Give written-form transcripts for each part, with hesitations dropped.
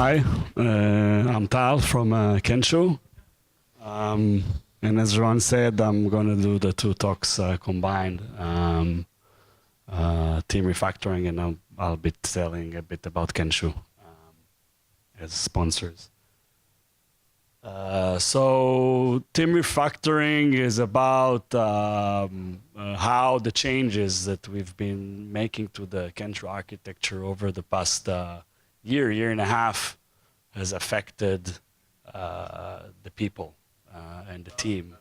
Hi, I'm Tal from Kenshoo. And as Ron said, I'm going to do the two talks combined, team refactoring, and I'll be telling a bit about Kenshoo as sponsors. So team refactoring is about how the changes that we've been making to the Kenshoo architecture over the past year and a half has affected the people and the team.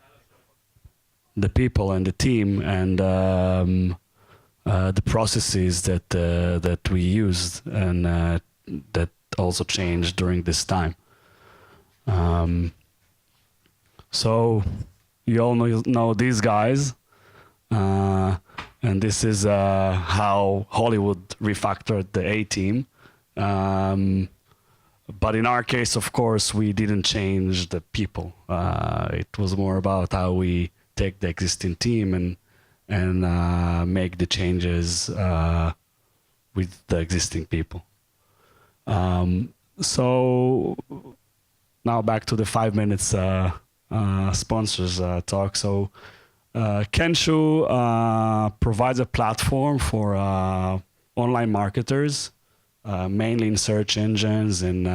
The people and the team and the processes that we used and that also changed during this time. So you all know these guys, and this is how Hollywood refactored the A-team. But in our case, of course, we didn't change the people. It was more about how we take the existing team and make the changes with the existing people. So now back to the 5 minutes sponsors talk. So Kenshoo provides a platform for online marketers, mainly in search engines and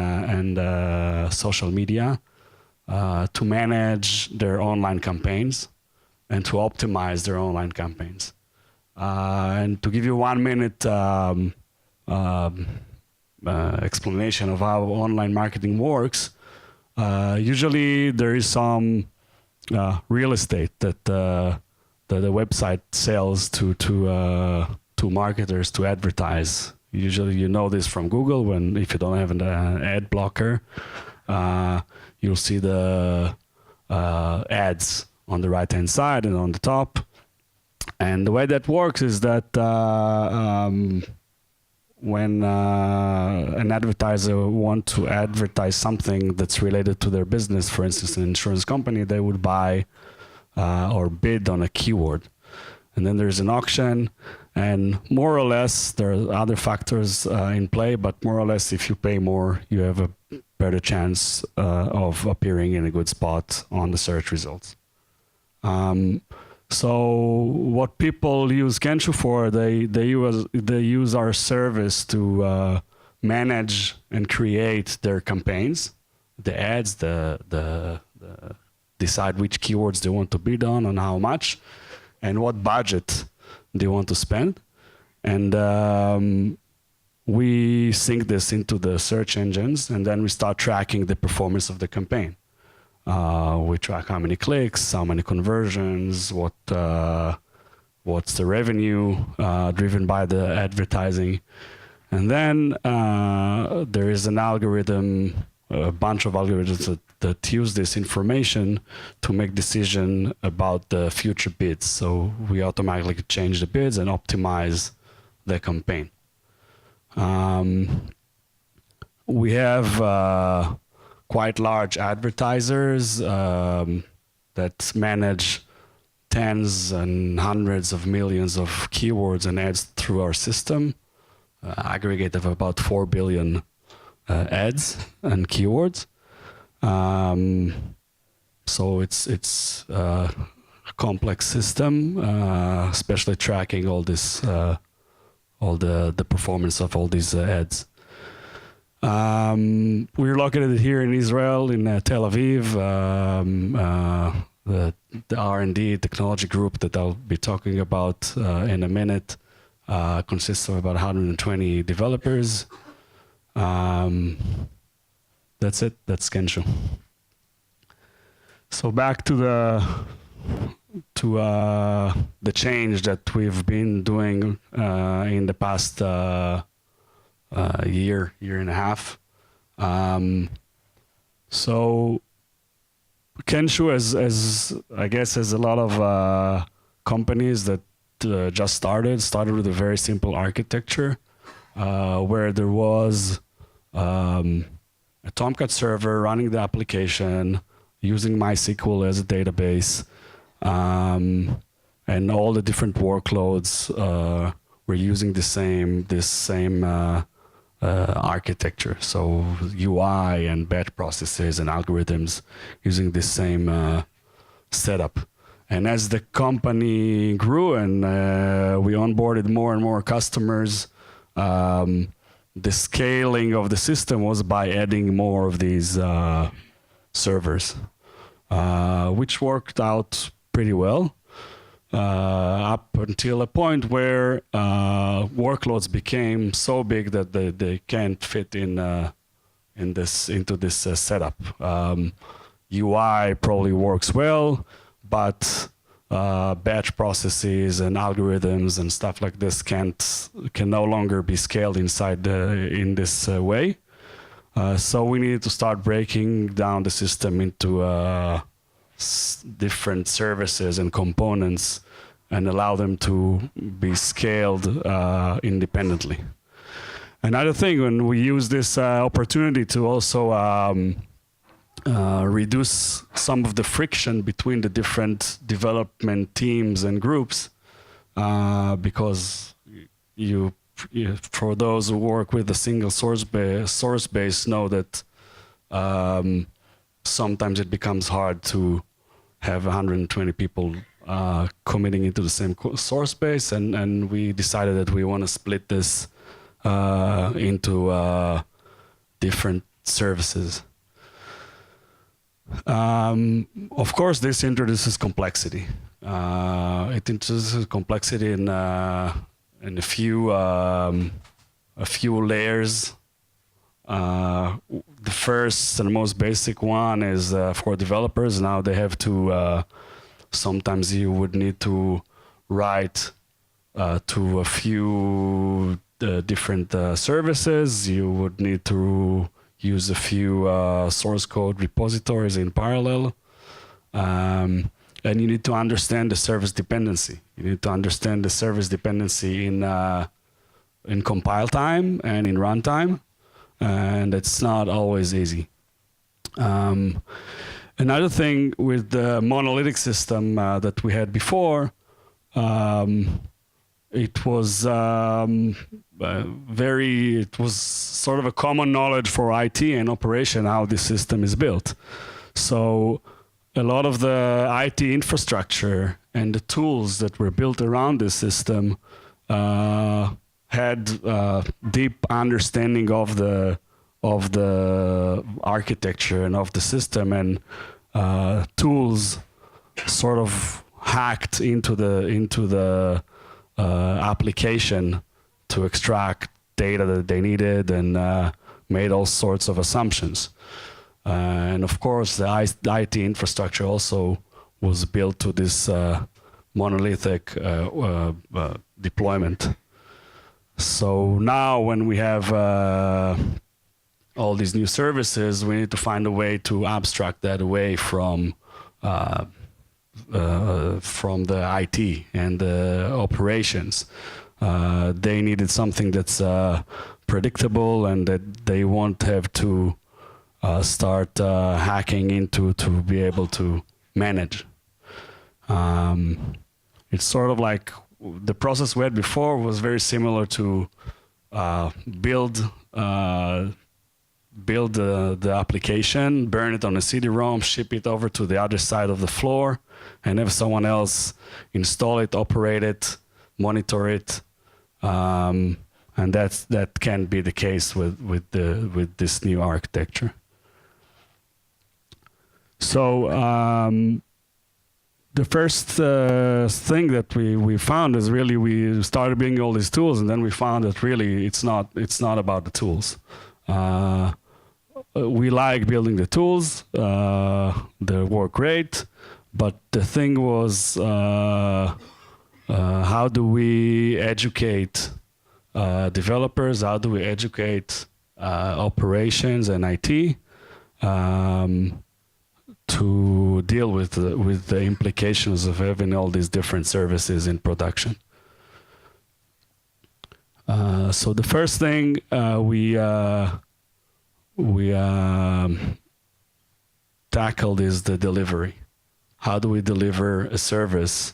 social media, to manage their online campaigns and to optimize their online campaigns. And to give you 1 minute explanation of how online marketing works, usually there is some real estate that the website sells to marketers to advertise. Usually you know this from Google, when if you don't have an ad blocker, you'll see the ads on the right-hand side and on the top. And the way that works is that when an advertiser wants to advertise something that's related to their business, for instance, an insurance company, they would buy or bid on a keyword. And then there's an auction, and more or less, there are other factors in play, but more or less, if you pay more, you have a better chance of appearing in a good spot on the search results. So what people use Kenshoo for, they use our service to manage and create their campaigns, the ads, the decide which keywords they want to bid on and how much, and what budget they want to spend. And we sync this into the search engines, and then we start tracking the performance of the campaign. We track how many clicks, how many conversions, what's the revenue driven by the advertising. And then there is an algorithm, a bunch of algorithms that use this information to make decision about the future bids. So we automatically change the bids and optimize the campaign. We have quite large advertisers that manage tens and hundreds of millions of keywords and ads through our system, aggregate of about 4 billion ads and keywords. So it's a complex system, especially tracking all this, all the performance of all these ads. We're located here in Israel, in Tel Aviv. The R&D technology group that I'll be talking about in a minute consists of about 120 developers. That's it. That's Kenshoo. So back to the change that we've been doing in the past year and a half. So Kenshoo, as I guess, as a lot of companies that just started with a very simple architecture, where there was a Tomcat server running the application, using MySQL as a database, and all the different workloads were using this same architecture. So UI and batch processes and algorithms using this same setup. And as the company grew and we onboarded more and more customers, the scaling of the system was by adding more of these servers, which worked out pretty well up until a point where workloads became so big that they can't fit into this setup. UI probably works well, but batch processes and algorithms and stuff like this can no longer be scaled inside in this way. So we needed to start breaking down the system into different services and components and allow them to be scaled independently. Another thing, when we use this opportunity to also reduce some of the friction between the different development teams and groups, because for those who work with a single source base know that sometimes it becomes hard to have 120 people committing into the same source base, and we decided that we want to split this into different services. Of course, this introduces complexity. It introduces complexity in a few layers. The first and most basic one is for developers. Now they have to. Sometimes you would need to write to a few different services. You would need to use a few source code repositories in parallel. And you need to understand the service dependency. You need to understand the service dependency in compile time and in runtime. And it's not always easy. Another thing with the monolithic system that we had before, it was it was sort of a common knowledge for IT and operation how this system is built. So a lot of the IT infrastructure and the tools that were built around this system had deep understanding of the architecture and of the system, and tools sort of hacked into the application to extract data that they needed and made all sorts of assumptions. And of course, the IT infrastructure also was built to this monolithic deployment. So now when we have all these new services, we need to find a way to abstract that away from the IT and the operations. They needed something that's predictable and that they won't have to start hacking into to be able to manage. It's sort of like the process we had before was very similar to build the application, burn it on a CD-ROM, ship it over to the other side of the floor, and have someone else install it, operate it, monitor it, and that can't be the case with this new architecture. So the first thing that we found is really we started building all these tools, and then we found that really it's not about the tools. We like building the tools; they work great. But the thing was, how do we educate developers? How do we educate operations and IT to deal with the implications of having all these different services in production? So the first thing we tackled is the delivery. How do we deliver a service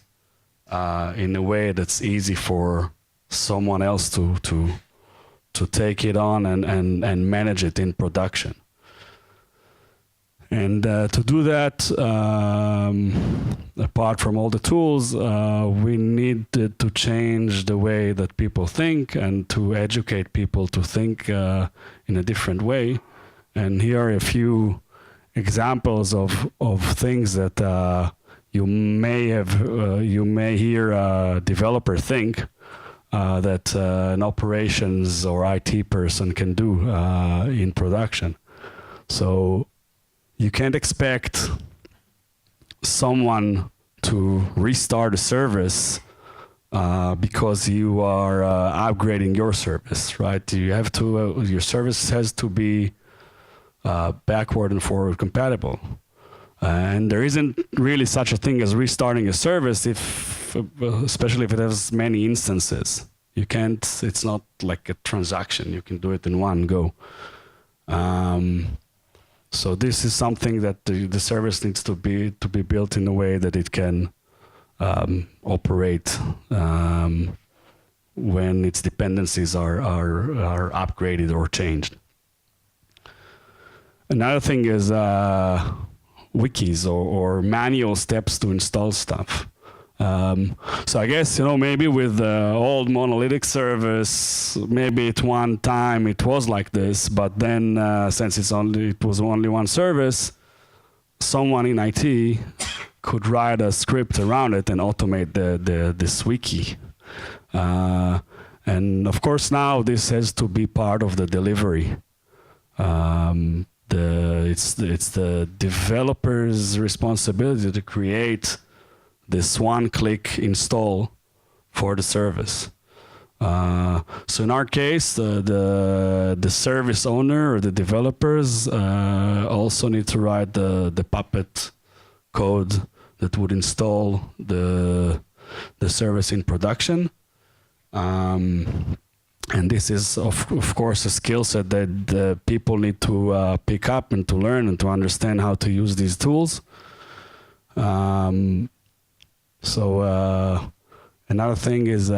in a way that's easy for someone else to take it on and manage it in production. And to do that, apart from all the tools, we need to change the way that people think and to educate people to think in a different way. And here are a few examples of things that you may hear a developer think that an operations or IT person can do in production. So you can't expect someone to restart a service because you are upgrading your service, right? You have to, your service has to be backward and forward compatible. And there isn't really such a thing as restarting a service, especially if it has many instances. You can't, it's not like a transaction. You can do it in one go. So this is something that the service needs to be built in a way that it can operate when its dependencies are upgraded or changed. Another thing is wikis or manual steps to install stuff. So I guess, maybe with the old monolithic service, maybe at one time it was like this, but then since it was only one service, someone in IT could write a script around it and automate this wiki. And of course now this has to be part of the delivery. It's the developer's responsibility to create this one-click install for the service. So in our case, the service owner or the developers also need to write the Puppet code that would install the service in production. And this is, of course, a skill set that the people need to pick up and to learn and to understand how to use these tools. So another thing is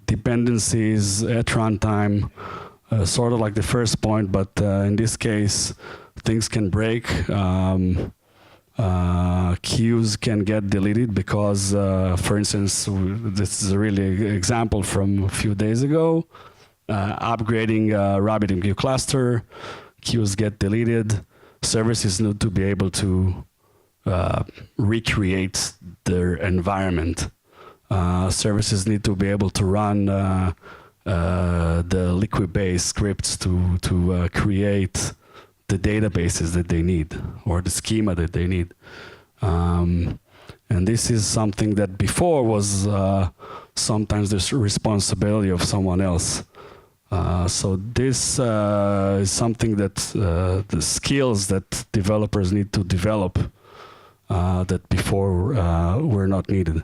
dependencies at runtime, sort of like the first point, but in this case, things can break. Queues can get deleted because, for instance, this is a really example from a few days ago. Upgrading RabbitMQ cluster, queues get deleted. Services need to be able to recreate their environment. Services need to be able to run the liquid-based scripts to create the databases that they need or the schema that they need. And this is something that before was sometimes the responsibility of someone else. So this is something that the skills that developers need to develop that before were not needed.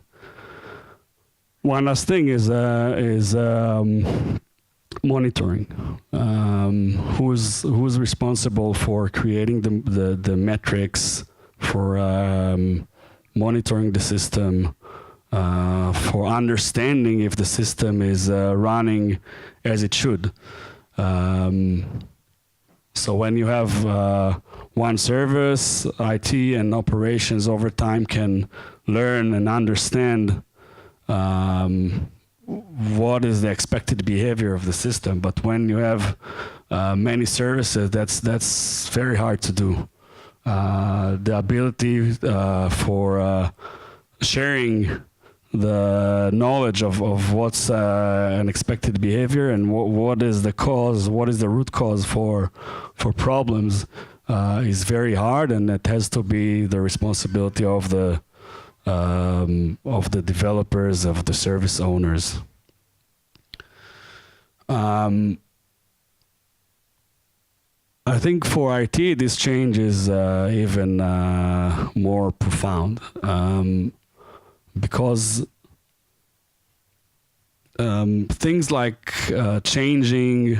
One last thing is monitoring. Who's responsible for creating the metrics, for monitoring the system, for understanding if the system is running as it should. So when you have one service, IT and operations over time can learn and understand what is the expected behavior of the system. But when you have many services, that's very hard to do. The ability for sharing the knowledge of what's an expected behavior and what is the cause, what is the root cause for problems is very hard, and it has to be the responsibility of the developers, of the service owners. I think for IT, this change is even more profound because things like changing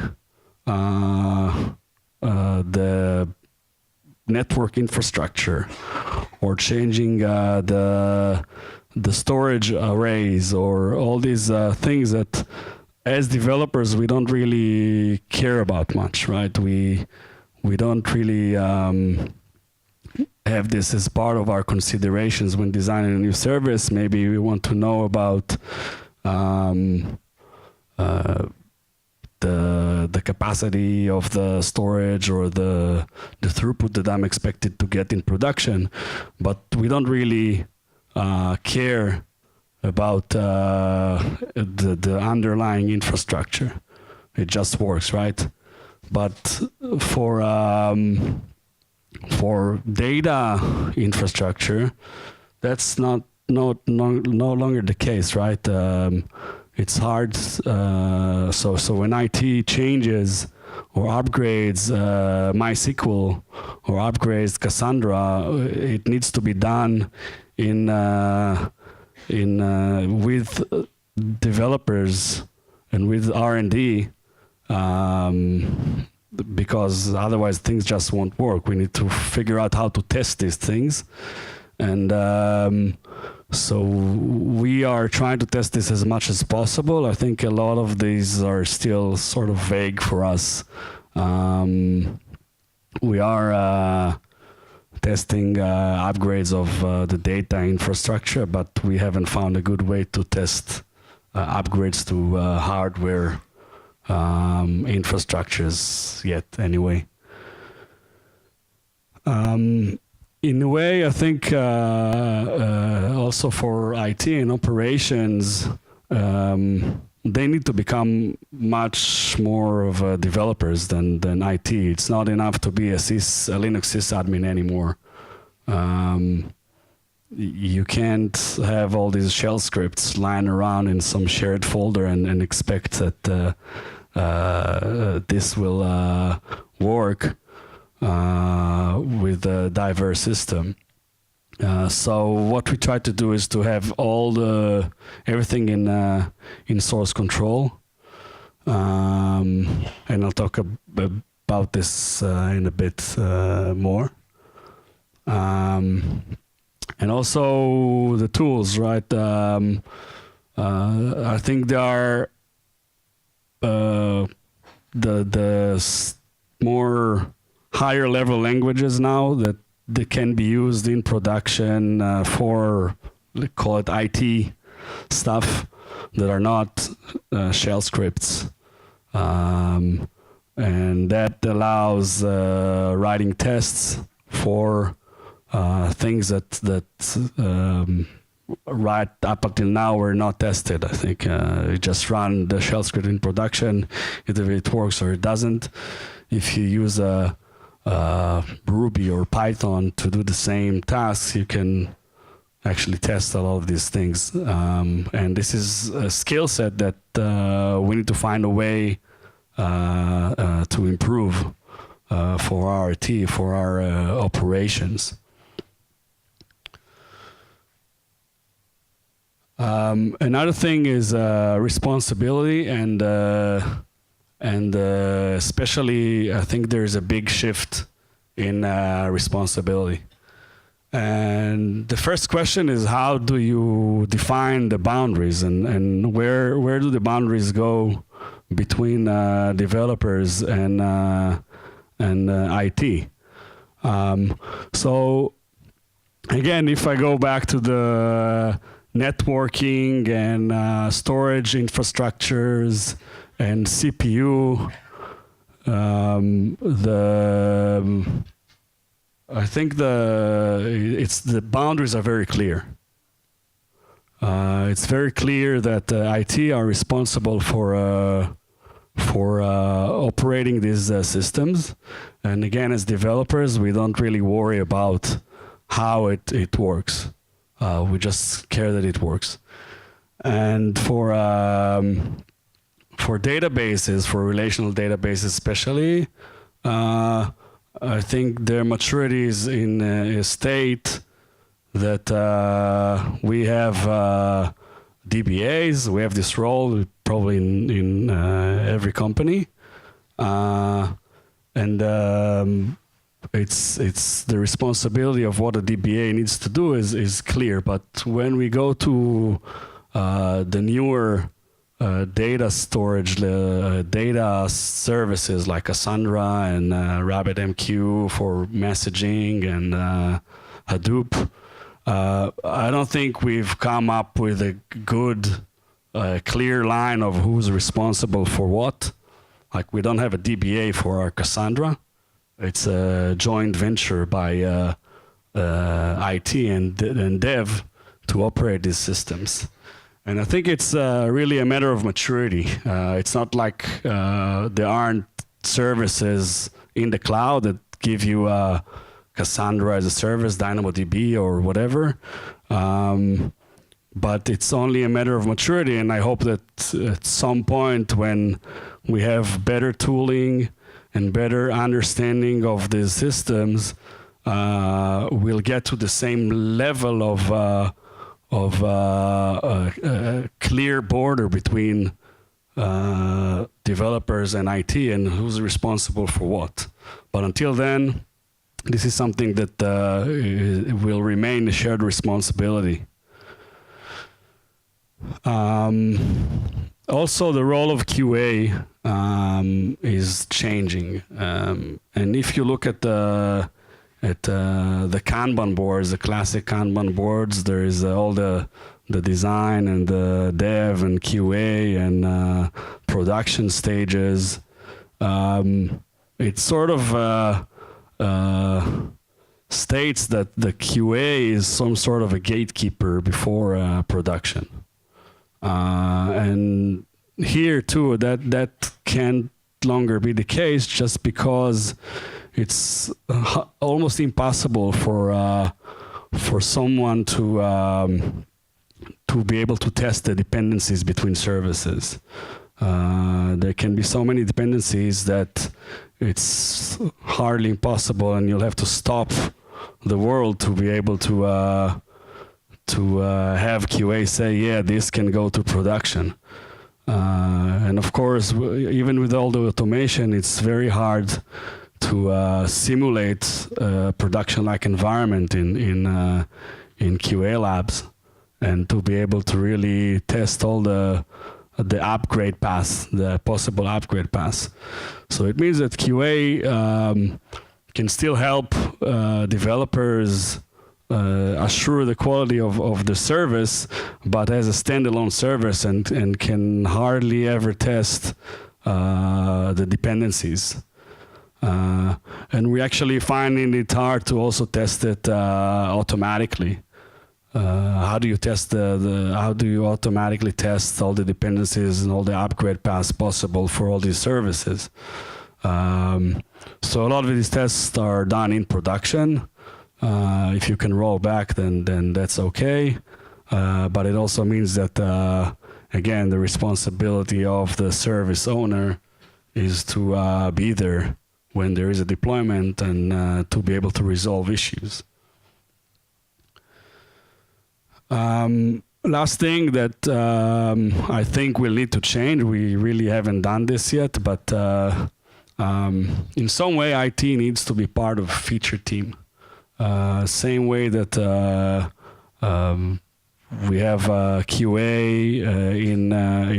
the network infrastructure or changing the storage arrays or all these things that as developers, we don't really care about much, right? We don't really have this as part of our considerations when designing a new service. Maybe we want to know about the capacity of the storage or the throughput that I'm expected to get in production, but we don't really care about the underlying infrastructure. It just works, right? But for data infrastructure, that's no longer the case, right? It's hard. So when IT changes or upgrades MySQL or upgrades Cassandra, it needs to be done with developers and with R&D, because otherwise things just won't work. We need to figure out how to test these things, and so we are trying to test this as much as possible. I think a lot of these are still sort of vague for us. We are testing upgrades of the data infrastructure, but we haven't found a good way to test upgrades to hardware infrastructures yet, anyway. In a way, I think also for IT and operations, they need to become much more of developers than IT. It's not enough to be a Linux sysadmin anymore. You can't have all these shell scripts lying around in some shared folder and expect that this will work with a diverse system. So what we try to do is to have everything in source control, and I'll talk about this in a bit more. And also the tools, right? I think there are the more higher level languages now that they can be used in production for, call it IT stuff, that are not shell scripts. And that allows writing tests for things that right up until now were not tested. I think you just run the shell script in production, either it works or it doesn't. If you use Ruby or Python to do the same tasks, you can actually test a lot of these things. And this is a skill set that we need to find a way to improve for our IT, for our operations. Another thing is responsibility, and especially I think there's a big shift in responsibility. And the first question is, how do you define the boundaries, and where do the boundaries go between developers and IT? So again, if I go back to the networking and storage infrastructures and CPU, I think the boundaries are very clear. It's very clear that IT are responsible for operating these systems, and again, as developers, we don't really worry about how it works. We just care that it works. And for databases, for relational databases especially, I think their maturity is in a state that we have DBAs. We have this role probably in every company, and it's the responsibility of what a DBA needs to do is clear. But when we go to the newer data storage, data services like Cassandra and RabbitMQ for messaging and Hadoop. I don't think we've come up with a good, clear line of who's responsible for what. Like we don't have a DBA for our Cassandra. It's a joint venture by IT and dev to operate these systems. And I think it's really a matter of maturity. It's not like there aren't services in the cloud that give you Cassandra as a service, DynamoDB or whatever. But it's only a matter of maturity, and I hope that at some point when we have better tooling and better understanding of these systems, we'll get to the same level of a clear border between developers and IT and who's responsible for what. But until then, this is something that will remain a shared responsibility. Also, the role of QA is changing, and if you look at the Kanban boards, the classic Kanban boards, there is all the design and the dev and QA and production stages. It sort of states that the QA is some sort of a gatekeeper before production. And here too, that can't longer be the case, just because it's almost impossible for someone to be able to test the dependencies between services. There can be so many dependencies that it's hardly impossible, and you'll have to stop the world to be able to have QA say, yeah, this can go to production. And of course, even with all the automation, it's very hard to simulate a production-like environment in QA labs, and to be able to really test all the upgrade paths, the possible upgrade paths. So it means that QA can still help developers assure the quality of the service, but as a standalone service, and can hardly ever test the dependencies. And we actually finding it hard to also test it automatically. How do you test how do you automatically test all the dependencies and all the upgrade paths possible for all these services? So a lot of these tests are done in production. If you can roll back, then that's okay. But it also means that, again, the responsibility of the service owner is to be there when there is a deployment, and to be able to resolve issues. Last thing that I think will need to change, we really haven't done this yet, but in some way IT needs to be part of feature team. Same way that we have QA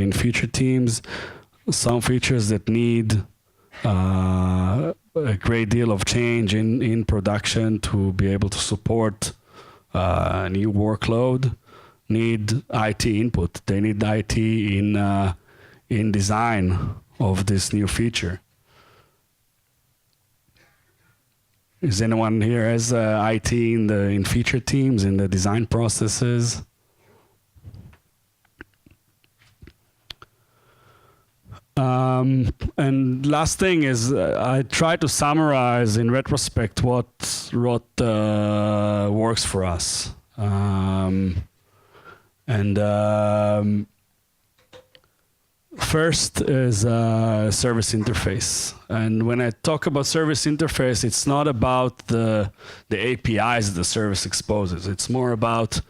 in feature teams, some features that need a great deal of change in production to be able to support a new workload need IT input. They need IT in design of this new feature. Is anyone here as IT in feature teams, in the design processes? And last thing is, I try to summarize in retrospect what works for us. First is service interface. And when I talk about service interface, it's not about the APIs the service exposes. It's more about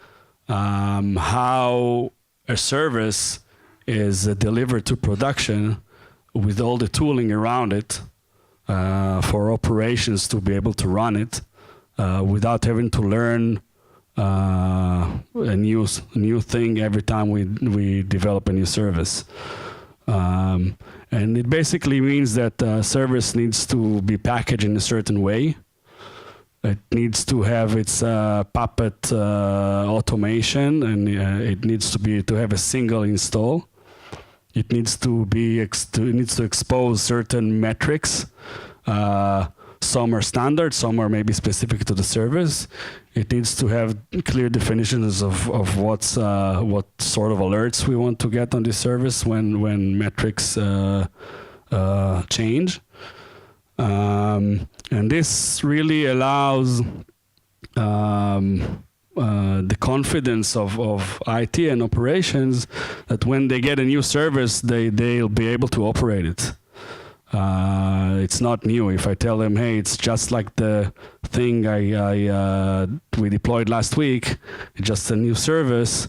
how a service is delivered to production with all the tooling around it for operations to be able to run it without having to learn a new thing every time we develop a new service. And it basically means that service needs to be packaged in a certain way. It needs to have its Puppet automation, and it needs to have a single install. It needs to be it needs to expose certain metrics. Some are standard, some are maybe specific to the service. It needs to have clear definitions of what sort of alerts we want to get on this service when metrics change. And this really allows the confidence of IT and operations that when they get a new service, they'll be able to operate it. It's not new. If I tell them, hey, it's just like the thing we deployed last week, it's just a new service,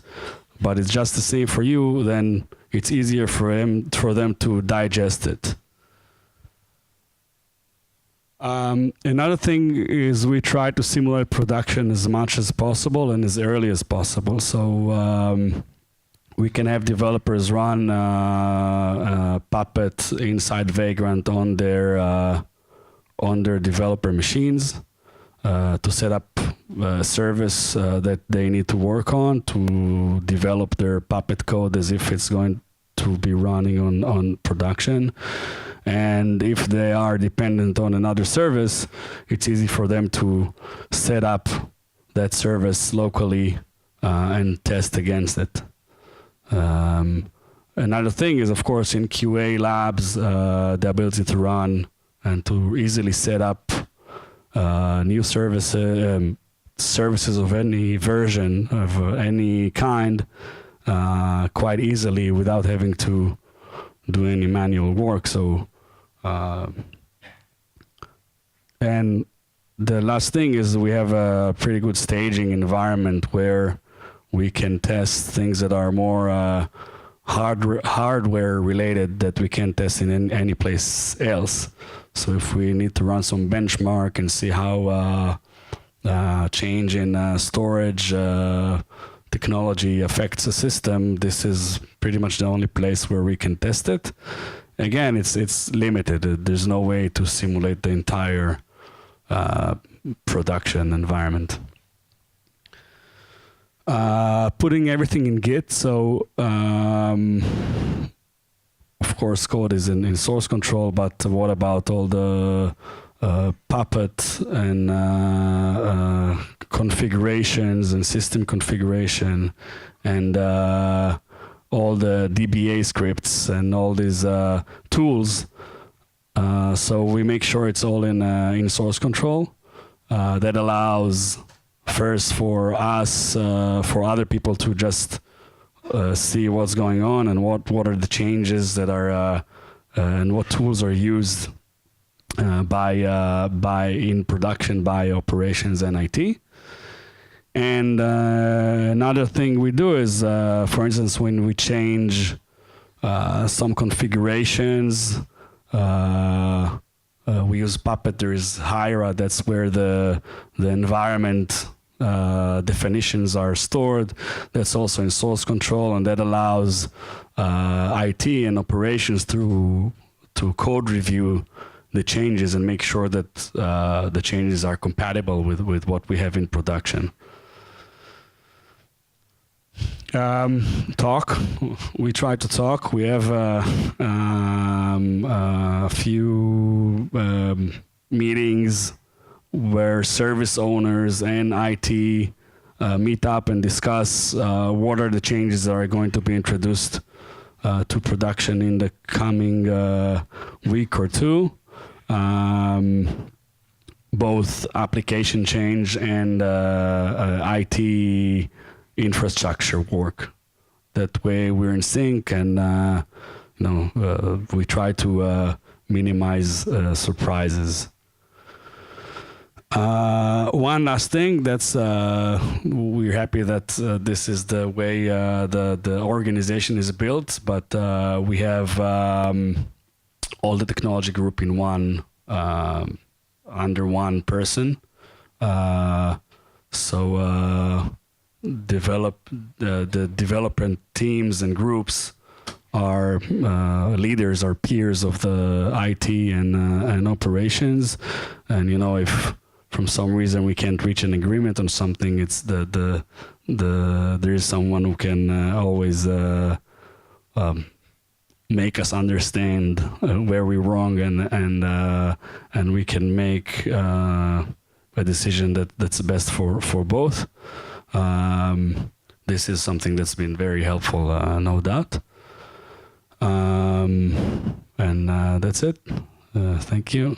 but it's just the same for you, then it's easier for them to digest it. Another thing is we try to simulate production as much as possible and as early as possible. So we can have developers run Puppet inside Vagrant on their developer machines to set up a service that they need to work on to develop their Puppet code as if it's going to be running on production. And if they are dependent on another service, it's easy for them to set up that service locally and test against it. Another thing is, of course, in QA labs, the ability to run and to easily set up new services of any version, of any kind, quite easily without having to do any manual work. So, and the last thing is we have a pretty good staging environment where we can test things that are more hardware related that we can't test in any place else. So if we need to run some benchmark and see how change in storage technology affects the system, this is pretty much the only place where we can test it. Again, it's limited. There's no way to simulate the entire production environment. Putting everything in Git. So, of course, code is in source control, but what about all the Puppet and configurations and system configuration and all the DBA scripts and all these tools? So we make sure it's all in source control. That allows first for us, for other people to just see what's going on and what are the changes that are and what tools are used in production by operations and IT. And another thing we do is, for instance, when we change some configurations, we use Puppet. There is Hira. That's where the environment definitions are stored. That's also in source control, and that allows IT and operations to code review the changes and make sure that the changes are compatible with what we have in production. Talk. We try to talk. We have a few meetings where service owners and IT meet up and discuss what are the changes that are going to be introduced to production in the coming week or two. Both application change and IT infrastructure work. That way we're in sync, and we try to minimize surprises. One last thing, that's we're happy that this is the way the organization is built, but we have all the technology group in one under one person. So the development teams and groups are leaders or peers of the IT and operations. And if from some reason we can't reach an agreement on something, it's there is someone who can always make us understand where we're wrong, and we can make a decision that's best for both. This is something that's been very helpful, no doubt. And that's it. Thank you.